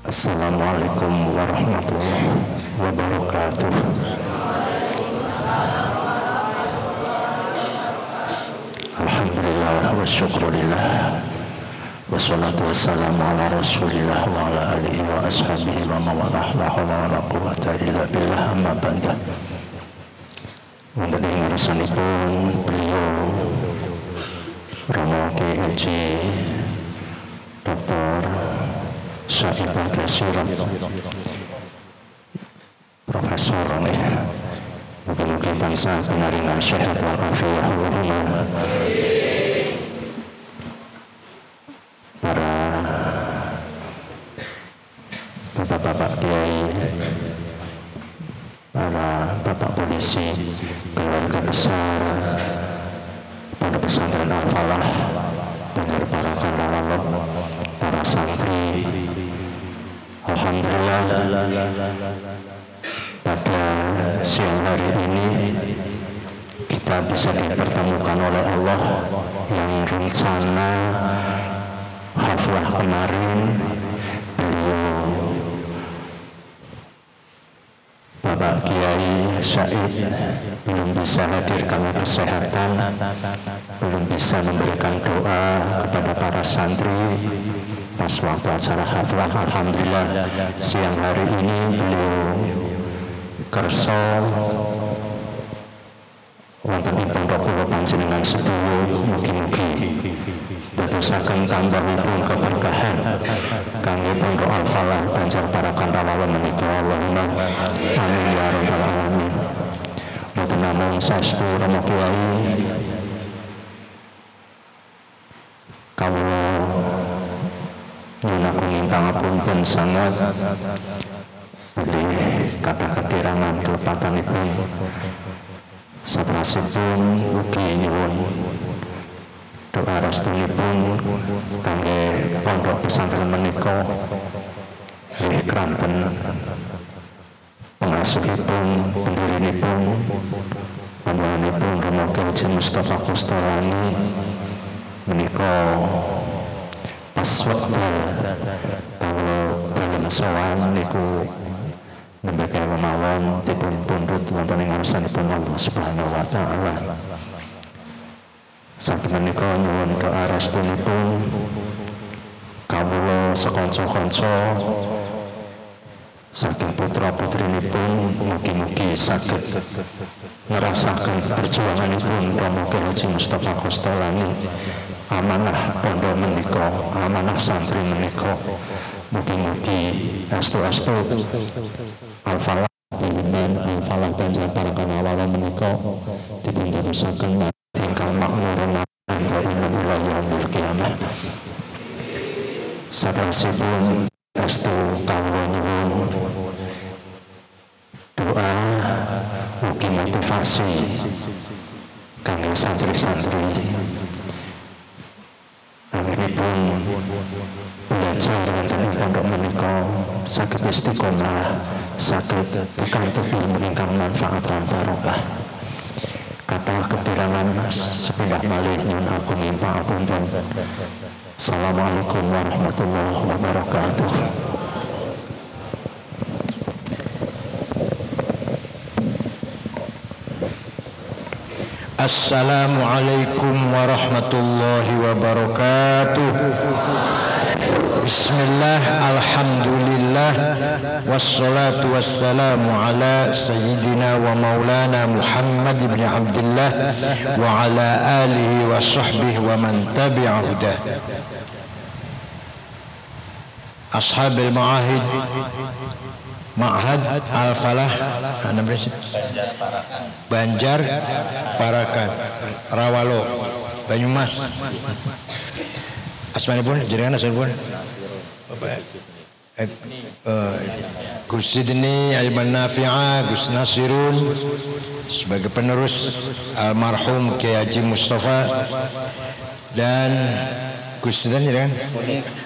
Assalamualaikum warahmatullahi wabarakatuh. Alhamdulillah wa syukurillah, wassalatu wassalamu ala rasulillah wa ala alihi wa ashabihi wa mawalah, la hawla wa la quwwata illa billah, amma ba'da. Wonten ing ngarsanipun beliau Romo Kiai Haji Dr. Syahid Al-Qasirah, Profesor mugi-mugi tansah pinaringan sehat wal afiyah Allahumma. Para bapak-bapak kiai, para bapak polisi, keluarga besar Pondok Pesantren Al-Falah, Banjar Parakan Rawalok, para santri, alhamdulillah pada siang hari ini kita bisa dipertemukan oleh Allah yang rencana haflah kemarin beliau Bapak Kiai Syahid belum bisa hadir karena kesehatan, belum bisa memberikan doa kepada para santri pas waktu acara haflah. Alhamdulillah siang hari ini beliau kerso wonten ing pondok kula panjenengan sedaya, mugi-mugi dadosaken tambahipun keberkahan kangge pondok Al-Falah Banjar Parakan Rawalon menika. Allahumma amin ya rabbal alamin. Mboten namung saestu Romo Kiai kawula nyunaken pangapunten sangat bilih kathah kekirangan kelepatanipun. Saterasipun ugi nyuwun doa restunipun kangge pondok pesantren menika nggih kranten pengasuhipun, pendirinipun, panjenenganipun Romo Kiai Haji Mustofa Kostolani menika pas wekdal kawula dalem sowan niku nembe mawon dipun pundhut wonten ing ngarsanipun Allah Subhanahu wa taala. Saking menika nyuwun doa restunipun kawula sekanca-kanca saking putra-putrinipun mugi-mugi saged ngerasaken perjuanganipun Romo Kiai Haji Mustofa Kostolani, amanah pondok menika, amanah santri menika. Mugi-mugi estu-estu Al-Falah Al-Falah Banjar Parakan Rawalon menika dipun dadosaken ingkang makmur wa inna ila yaumil qiyamah. Saterasipun estu kawula nyuwun doa ugi motivasi kangge santri-santri anggenipun belajar wonten ing pondok menika saged istiqomah, saged pikantuk ilmu ingkang manfaat lan barokah. Kathah kepirangan sepindah malih nyuwun agung pangapunten. Assalamualaikum warahmatullahi wabarakatuh. Assalamualaikum warahmatullahi wabarakatuh. Bismillah, alhamdulillah, wassalatu wassalamu ala sayyidina wa maulana Muhammad ibn Abdullah wa ala alihi wa sahbihi wa man tabi'a hudah. Ashabil ma'ahid Ma'had Al-Falah Banjar Parakan Rawalo Banyumas. Asmanipun jenengan asmanipun Gus Sidni Ilman Nafi'ah, Gus Nasirun sebagai penerus almarhum Kiai Haji Mustofa, dan Gus Sidni jenengan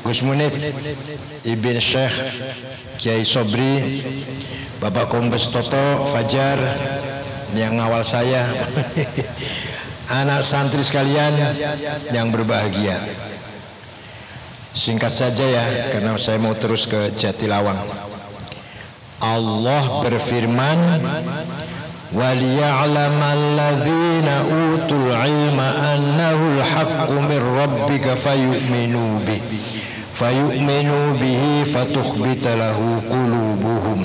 Gus Munif Ibn Syekh Kiai Sobri, Bapak Kombes Toto Fajar yang ngawal saya, anak santri sekalian yang berbahagia. Singkat saja ya, karena saya mau terus ke Jatilawang. Allah berfirman, وَلِيَعْلَمَ الَّذِينَ أُوتُوا الْعِلْمَ أَنَّهُ الْحَقُّ مِنْ رَبِّكَ فَيُؤْمِنُوا بِهِ فَتُخْبِتَ لَهُ قُلُوبُهُمْ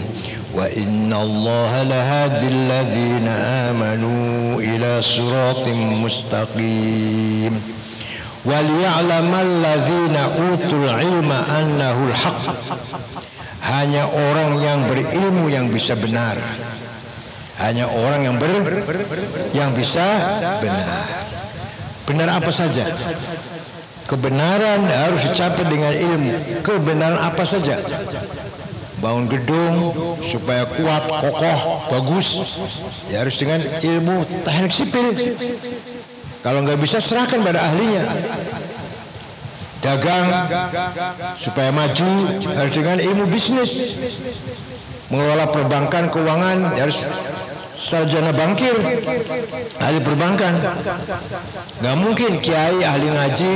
وَإِنَّ اللَّهَ لَهَادِي الَّذِينَ آمَنُوا إِلَى صِرَاطٍ مُسْتَقِيمٍ وَلِيَعْلَمَ الَّذِينَ أُوتُوا الْعِلْمَ أَنَّهُ الْحَقُّ. Hanya orang yang berilmu yang bisa benar. Hanya orang yang bisa benar. Benar apa saja? Kebenaran harus dicapai dengan ilmu. Kebenaran apa saja? Bangun gedung supaya kuat, kokoh, bagus, ya harus dengan ilmu teknik sipil. Kalau nggak bisa, serahkan pada ahlinya. Dagang supaya maju harus dengan ilmu bisnis. Mengelola perbankan, keuangan harus sarjana bankir, ahli perbankan. Nggak mungkin kiai ahli ngaji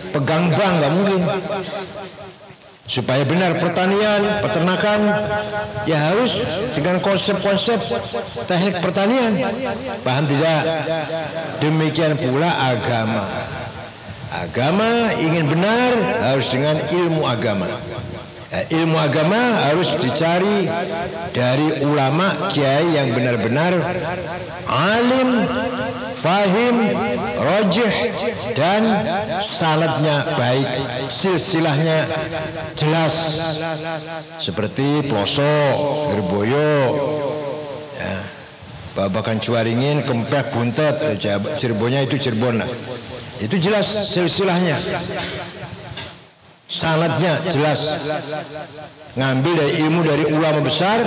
pegang bank, nggak mungkin. Supaya benar pertanian, peternakan, ya harus dengan konsep-konsep teknik pertanian. Paham tidak? Demikian pula agama. Agama ingin benar harus dengan ilmu agama. Ilmu agama harus dicari dari ulama, kiai yang benar-benar alim, fahim, rajih, dan sanadnya baik, silsilahnya jelas. Seperti Ploso, Lirboyo, ya, Babakan Cuaringin, Kempek, Buntet, Cirebonnya itu Cirebon. Itu jelas silsilahnya. Sanadnya jelas, ngambil dari ilmu dari ulama besar,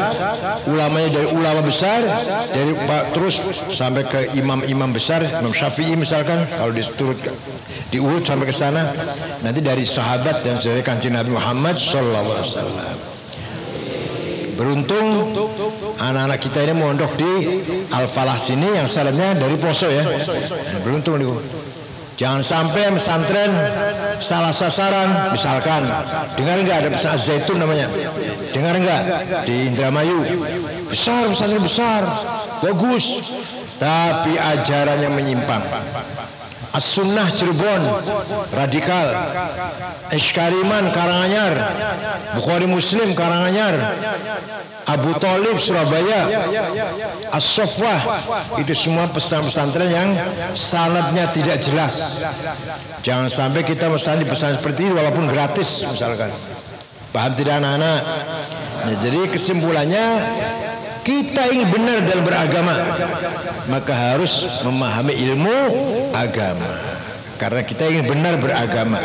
ulamanya dari ulama besar, dari terus sampai ke imam-imam besar, Imam Syafi'i misalkan, kalau diturut diurut sampai ke sana, nanti dari sahabat dan dari Kanjeng Nabi Muhammad SAW. Beruntung anak-anak kita ini mondok di Al-Falah sini yang sanadnya dari Poso ya, beruntung nih. Jangan sampai pesantren salah sasaran, misalkan dengar enggak ada pesantren Zaitun namanya, dengar enggak di Indramayu, besar, pesantren besar, bagus, tapi ajarannya menyimpang. As-Sunnah Cirebon radikal, Eskariman Karanganyar, Bukhari Muslim Karanganyar, Abu Thalib Surabaya, As-Sofwah, itu semua pesantren yang sanadnya tidak jelas. Jangan sampai kita pesan di pesantren seperti ini walaupun gratis misalkan. Paham tidak anak-anak? Nah, jadi kesimpulannya, kita ingin benar dalam beragama, maka harus memahami ilmu agama. Karena kita ingin benar beragama.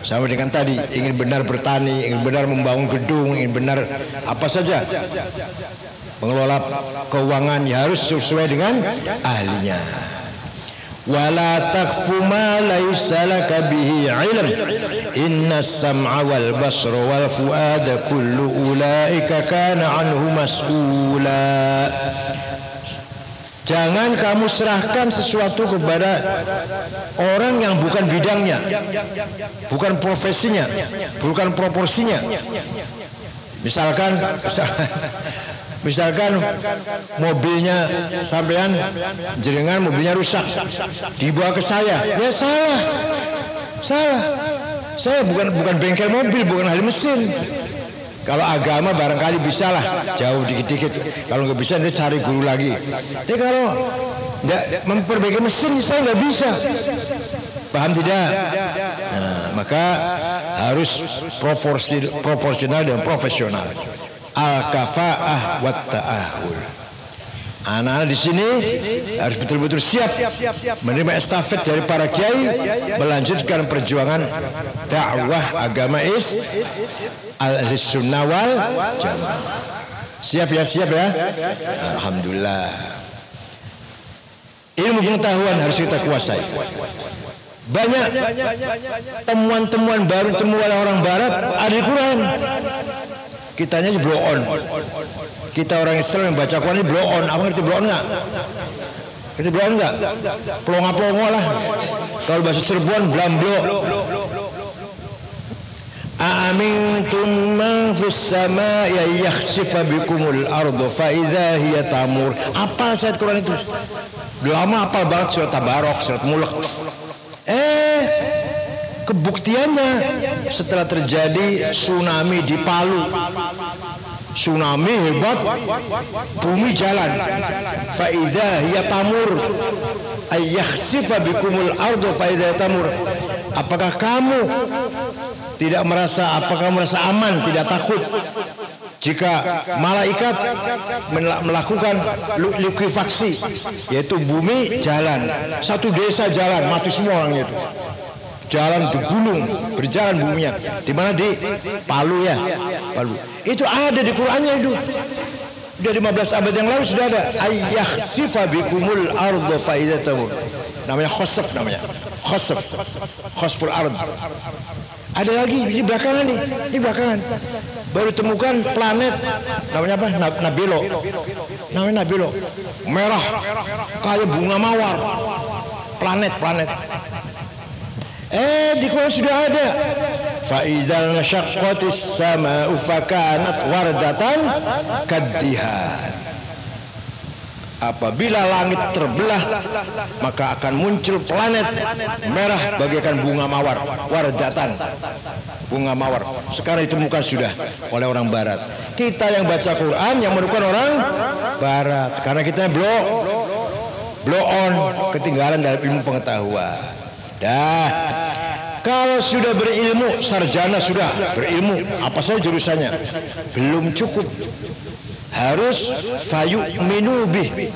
Sama dengan tadi, ingin benar bertani, ingin benar membangun gedung, ingin benar apa saja. Mengelola keuangan ya harus sesuai dengan ahlinya. Wala taqfu ma laysa laka bihi ilm innas sam'a wal basra wal fuada kullu ulaika kana anhu mas'ula. Jangan kamu serahkan sesuatu kepada orang yang bukan bidangnya, bukan profesinya, bukan proporsinya. Misalkan mobilnya sampean jenengan mobilnya rusak, dibawa ke saya, ya salah. Saya bukan bengkel mobil, bukan ahli mesin. Kalau agama barangkali bisa lah, jauh dikit-dikit. Kalau nggak bisa, nanti cari guru lagi. Tapi kalau nggak memperbaiki mesin, saya nggak bisa. Paham tidak? Nah, maka harus proporsional dan profesional. Al-kafa'ah wa ta'ahul. Anak-anak di sini harus betul-betul siap menerima estafet dari para kiai, melanjutkan perjuangan dakwah agama Ahlussunnah wal Jamaah. Siap ya. Alhamdulillah. Ilmu pengetahuan harus kita kuasai. Banyak temuan-temuan baru temuan orang barat ada di Quran. Kitanya blow on. Kita orang Islam yang baca Quran ini blow on. Apa ngerti blow on enggak? Ngerti blow on enggak? Pelongo-pelongo lah. Kalau bahasa Cirebon blamblo. Aamintum man fis samaa'i ay yakhsifa bikumul ardu fa idza hiya tamur. Apa ayat Quran itu? Lama apal banget surat Tabarok, surat Mulk. Kebuktiannya setelah terjadi tsunami di Palu. Tsunami hebat, bumi jalan. Fa idza hiya tamur ay yakhsifa bikumul ardu fa idza tamur. Apakah kamu tidak merasa, apakah merasa aman, tidak takut jika malaikat melakukan likuifaksi, yaitu bumi jalan, satu desa jalan, mati semua orangnya itu, jalan digulung, berjalan buminya, di mana di Palu ya, Palu. Itu ada di Qur'annya itu. Udah 15 abad yang lalu sudah ada. Ayyakhsifa bikumul ardu fa idza tamur. Namanya khosf, namanya khosf, khosful ard. Ada lagi di belakangan nih, di belakangan baru temukan planet namanya apa? Nabilo. Namanya Nabilo. Merah kayak bunga mawar. Planet. Di Quran sudah ada. Fa idzal syaqqatis samaa'u fakanat wardatan kaddihan. Apabila langit terbelah, maka akan muncul planet merah bagaikan bunga mawar, wardatan, bunga mawar. Sekarang ditemukan sudah oleh orang barat. Kita yang baca Quran yang menemukan orang barat, karena kita blow on, ketinggalan dalam ilmu pengetahuan. Dah, kalau sudah berilmu, sarjana sudah berilmu, apa saja jurusannya, belum cukup. Harus fayu'minu bih.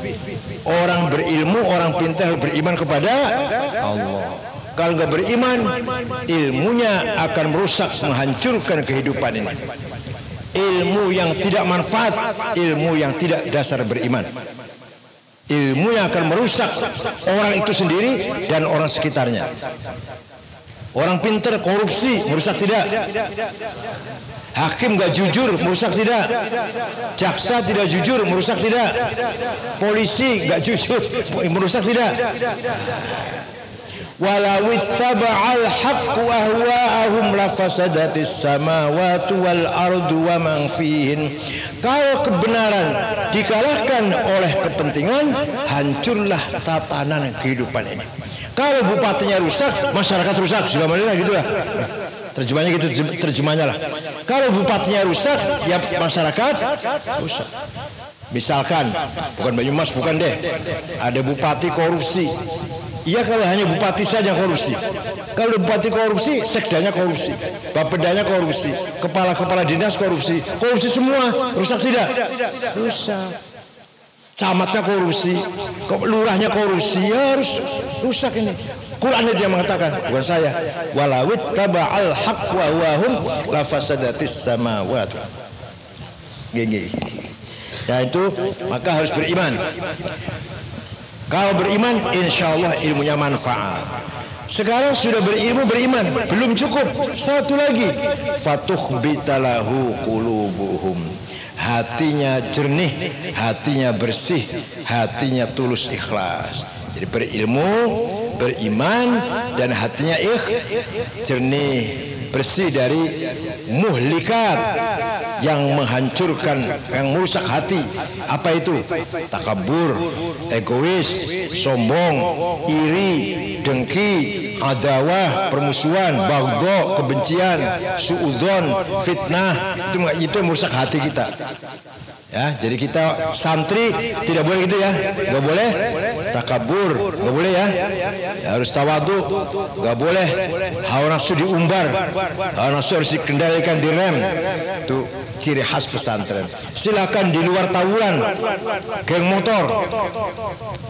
Orang berilmu, orang pintar beriman kepada Allah. Kalau nggak beriman, ilmunya akan merusak, menghancurkan kehidupan ini. Ilmu yang tidak manfaat, ilmu yang tidak dasar beriman. Ilmunya akan merusak orang itu sendiri dan orang sekitarnya. Orang pintar korupsi, merusak tidak? Hakim gak jujur, merusak tidak? Jaksa tidak jujur, merusak tidak? Polisi gak jujur, merusak tidak? Walau ittaba'al haqqu ahwa'ahum lafasadatis samawati wal ardu wa man fihin. Kalau kebenaran dikalahkan oleh kepentingan, hancurlah tatanan kehidupan ini. Kalau bupatinya rusak, masyarakat rusak. Sudah mana gitu lah. Terjemahnya gitu, terjemahnya lah. Kalau bupatinya rusak, ya masyarakat rusak. Misalkan, bukan Banyumas, bukan deh. Ada bupati korupsi. Iya, kalau hanya bupati saja korupsi. Kalau bupati korupsi, sekdanya korupsi, bapedanya korupsi, kepala dinas korupsi, korupsi semua, rusak tidak? Rusak. Camatnya korupsi, lurahnya korupsi, ya harus rusak ini. Qurannya dia mengatakan, bukan saya. Walawit taba'al haqq wa hum lafasadatis samawati. Gini. Dan itu maka harus beriman. Kalau beriman, insya Allah ilmunya manfaat. Sekarang sudah berilmu, beriman, belum cukup. Satu lagi, fatukhbitalahu qulubuhum. Hatinya jernih, hatinya bersih, hatinya tulus ikhlas. Jadi berilmu, beriman, dan hatinya jernih, bersih dari muhlikat yang menghancurkan, yang merusak hati. Apa itu? Takabur, egois, sombong, iri, dengki, adawah, permusuhan, bagdo, kebencian, suudzon, fitnah. Itu merusak hati kita. Ya, jadi kita santri tidak boleh gitu ya, nggak boleh takabur, nggak boleh ya, harus tawadu, nggak boleh hawa nafsu diumbar, hawa nafsu harus dikendalikan, direm. Itu ciri khas pesantren. Silakan di luar tawuran, geng motor,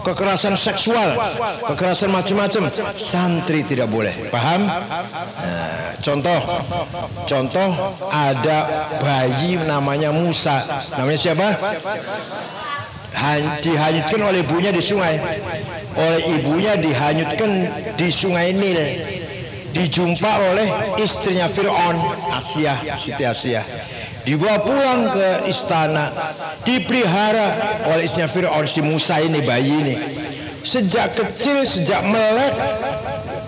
kekerasan seksual, kekerasan macam-macam, santri tidak boleh. Paham? Nah, contoh ada bayi namanya Musa, namanya siapa? Dihanyutkan oleh ibunya di sungai, oleh ibunya dihanyutkan di sungai Nil, dijumpa oleh istrinya Fir'aun, Siti Asia, dibawa pulang ke istana, dipelihara oleh istrinya Fir'aun, si Musa ini, bayi ini. Sejak kecil, sejak melek,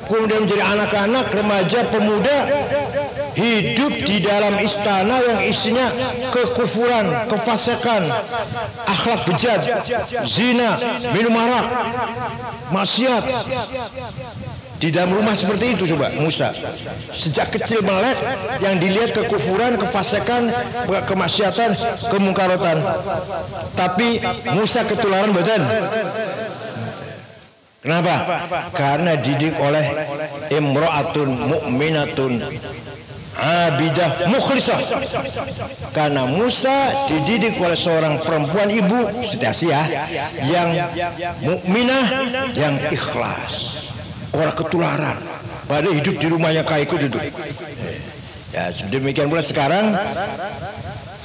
kemudian menjadi anak-anak, remaja, pemuda, hidup di dalam istana yang isinya kekufuran, kefasikan, akhlak bejat, zina, minum arak, maksiat. Di dalam rumah seperti itu coba Musa. Sejak kecil melek yang dilihat kekufuran, kefasikan, kemaksiatan, kemungkarotan. Tapi Musa ketularan badan. Kenapa? Karena didik oleh imra'atun mu'minatun abidah mukhlisah. Karena Musa dididik oleh seorang perempuan ibu Siti Asyah yang mukminah, yang ikhlas. Orang ketularan pada hidup di rumahnya kayak itu. Ya, demikian pula sekarang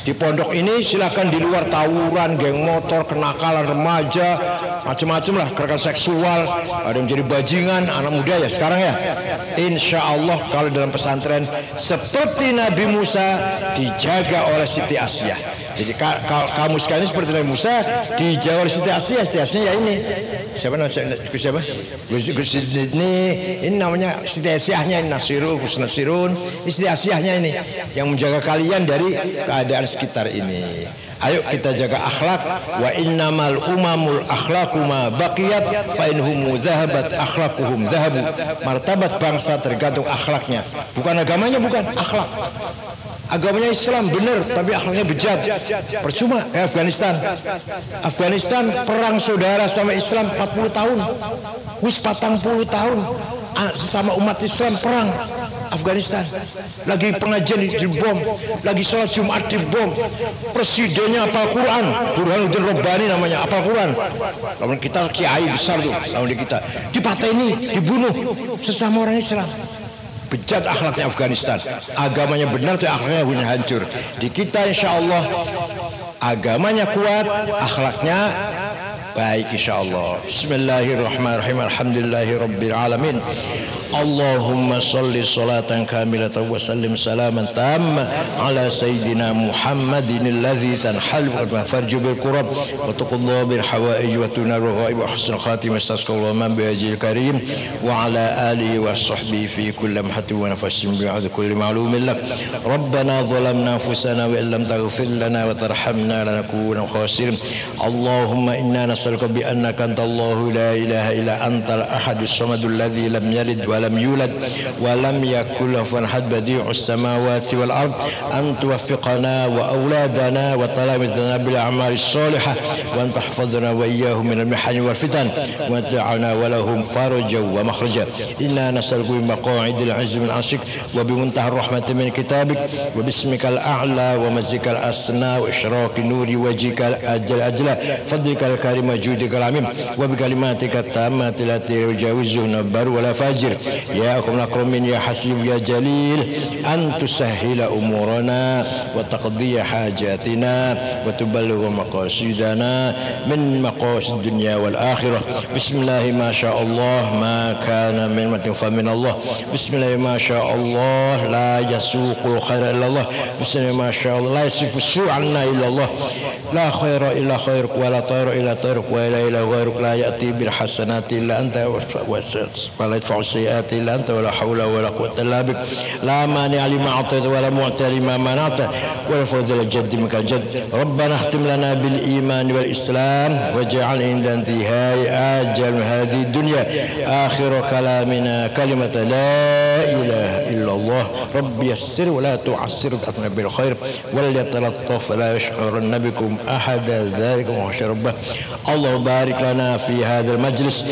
di pondok ini silakan di luar tawuran, geng motor, kenakalan remaja, macam-macam lah, kekerasan seksual, ada yang menjadi bajingan anak muda ya sekarang ya. Insya Allah kalau dalam pesantren seperti Nabi Musa dijaga oleh Siti Asyah. Jadi kamu sekalian seperti Nabi Musa dijaga oleh Siti Asyah. Siti Asyah ya ini siapa ini namanya Siti Asyahnya, Gus Nasirun, Siti Asyahnya ini yang menjaga kalian dari keadaan sekitar ini. Ayo kita jaga akhlak. Wa innamal umamul akhlaqu ma baqiyat fa inhum dhahabat akhlaquhum dhahabu. Martabat bangsa tergantung akhlaknya, bukan agamanya, bukan akhlak. Agamanya Islam benar tapi akhlaknya bejat, percuma. Kayak Afghanistan perang saudara sama Islam 40 tahun, wis 40 tahun sama umat Islam perang. Afghanistan lagi pengajian dibom, lagi sholat Jumat dibom, presidennya apal Quran, Burhanuddin Rabbani namanya, apal Quran. Lawan kita kiai besar tuh, lawan kita dipateni, dibunuh sesama orang Islam. Bejat akhlaknya Afghanistan. Agamanya benar tapi akhlaknya punya hancur. Di kita insya Allah agamanya kuat, akhlaknya baik insya Allah. Bismillahirrahmanirrahim. Alhamdulillahi Rabbil Alamin. Allahumma salli salatan kamilatan wa sallim salaman tamma ala sayyidina Muhammadin alladhi tanhal farju bil qurab wa tuqadda bil hawaij wa tunar ghaib wa husnul khatimah tasqaw man bi ajil karim wa ala alihi wa sahbihi fi kulli mahati wa nafasin bi kulli ma'lumin lak. Rabbana zalamna anfusana wa illam taghfir lana wa tarhamna lanakunanna khasirin. Allahumma inna nas'aluka bi annaka antallahu la ilaha illa antal ahadus samadul ladzi lam yalid ولم يولد ولم يكن له كفوا أحد بديع السماوات والأرض أن توفقنا وأولادنا وتلامذتنا بالأعمال الصالحة وأن تحفظنا وإياهم من المحن والفتن وأن تجعلنا ولهم فرجا ومخرجا. إنا نسألك بمقاعد العز من عرشك وبمنتهى الرحمة من كتابك وباسمك الأعلى ومجدك الأسنى وإشراق نور وجهك الأجل فضلك الكريم وجودك العميم وبكلماتك التامة التي يجاوزهن البر ولا فاجر. يا أكرم الأكرمين يا حسيب يا جليل أن تسهل أمورنا وتقضي حاجاتنا وتبلغ مقاصدنا من مقاصد الدنيا والآخرة. بسم الله ما شاء الله ما كان من متن فمن الله. بسم الله ما شاء الله لا يسوق الخير إلا الله. بسم الله ما شاء الله لا يصرف السوء عنا إلا الله. لا خير إلا خيرك ولا طير إلا طيرك ولا إله غيرك. لا يأتي بالحسنات إلا أنت ولا يدفع السيئات إلا أنت ولا حول ولا قوة إلا بك. لا مانع لما أعطيت ولا معطي لما منعت ولا فوز الجد منك الجد. ربنا اختم لنا بالإيمان والإسلام واجعل عند انتهاء آجل هذه الدنيا آخر كلامنا كلمة لا إله إلا الله. رب يسر ولا تعسر بأتنا بالخير وليتلطف ولا يشعرن بكم أحد ذلك وحشر ربه. الله بارك لنا في هذا المجلس.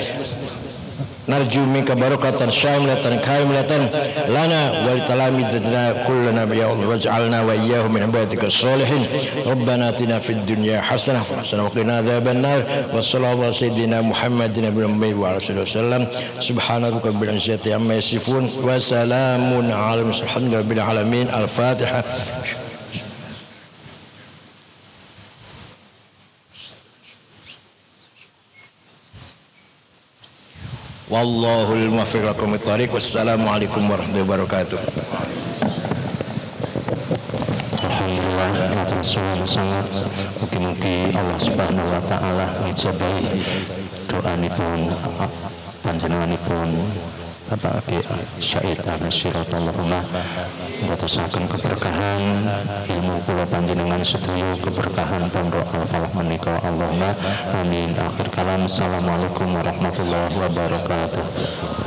نرجو منك بركة شاملة كاملة لنا ولتلامذتنا كلنا يا الله واجعلنا وإياهم من عبادك الصالحين. ربنا آتنا في الدنيا حسنة وقنا عذاب النار. وصلى الله سيدنا محمد بن أمي وعلى آله وسلم. سبحان ربك رب العزة عما يصفون وسلام على المرسلين الحمد لله رب العالمين. الفاتحة. Wallahul muwaffiq lakum thariq. Wassalamualaikum warahmatullahi wabarakatuh. Alhamdulillah, matur suwun sangat. Mugi-mugi Allah Subhanahu wa taala ngijabahi doanipun panjenenganipun Bapak Aki Syahid Al-Syirat Allahumma dadosaken keberkahan ilmu kula panjenengan sedaya, keberkahan pondok Al-Falah menika Allahumma amin. Akhir kalam, assalamualaikum warahmatullahi wabarakatuh.